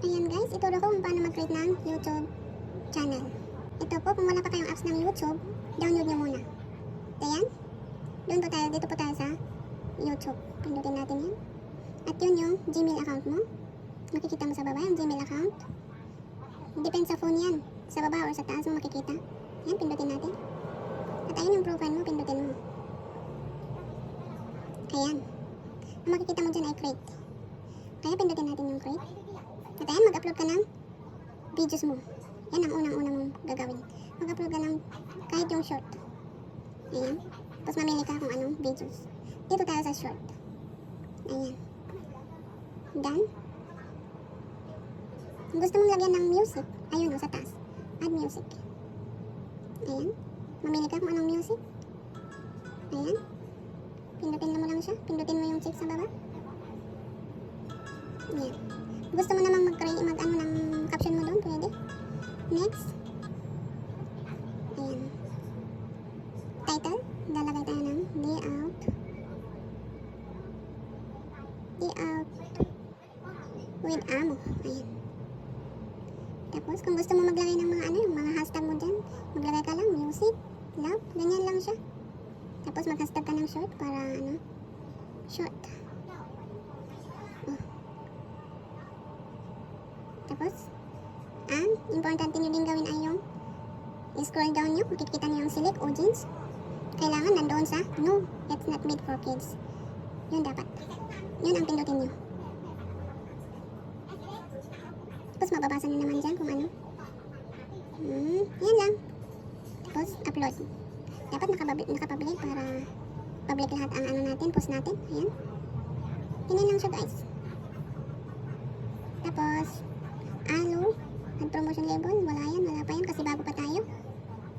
Ayan guys, ituro ko kung paano mag-create ng YouTube channel. Ito po, kung wala pa kayong apps ng YouTube, download nyo muna. Ayan. Doon po tayo, dito po tayo sa YouTube. Pindutin natin yan. At yun yung Gmail account mo. Makikita mo sa baba yung Gmail account. Depende sa phone yan. Sa baba or sa taas mo makikita. Yan, pindutin natin. At ayun yung profile mo, pindutin mo. Ayan. Ang makikita mo dyan ay create. Kaya pindutin natin yung create. At ayan, mag-upload ka ng videos mo. Yan ang unang-unang mong gagawin. Mag-upload ka ng kahit yung short. Ayan. Tapos mamili ka kung anong videos. Dito tayo sa short. Ayan. Done. Kung gusto mong lagyan ng music, ayun o, sa taas. Add music. Ayan. Mamili ka kung anong music. Ayan. Pindutin mo lang siya. Pindutin mo yung check sa baba. Ayan. Gusto mo namang mag-create, mag-ano ng caption mo doon, pwede. Next. Ayan. Title. Lalagay tayo ng day out with amo. Ayan. Tapos, kung gusto mo maglagay ng mga ano, yung mga hashtag mo dyan, maglagay ka lang, music, love, ganyan lang siya. Tapos, mag-hashtag ka ng short para ano, short. Oh. Tapos, ang importante nyo din gawin ay yung scroll down nyo, makikita nyo yung select audience. Kailangan nandoon sa no, it's not made for kids. Yun dapat. Yun ang pindutin nyo. Tapos mababasa nyo naman dyan kung ano. Yan lang. Tapos upload. Dapat nakapublic para public lahat ang ano natin, post natin. Ayan. Ganyan lang siya guys. Tapos ano, ad promotion label, wala yan, wala pa yan kasi bago pa tayo.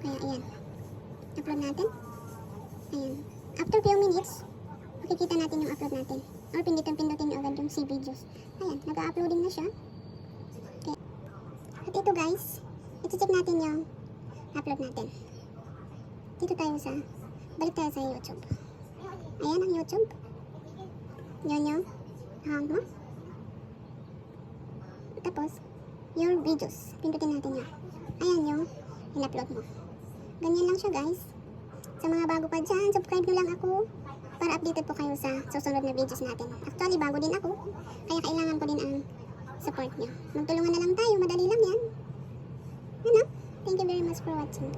Kaya ayan. Upload natin. Ayan. After few minutes, makikita natin yung upload natin. Or pindutin nyo agad yung see videos. Ayan, nag-uploading na siya. Okay. At ito guys, iti-check natin yung upload natin. Dito tayo sa, balik tayo sa YouTube. Ayan ang YouTube. Yun yung account mo. Tapos, your videos. Pindutin natin yan. Ayan yung in-upload mo. Ganyan lang siya guys. Sa mga bago pa dyan, subscribe nyo lang ako para updated po kayo sa susunod na videos natin. Actually, bago din ako, kaya kailangan ko din ang support nyo. Magtulungan na lang tayo, madali lang yan. Ano? Thank you very much for watching.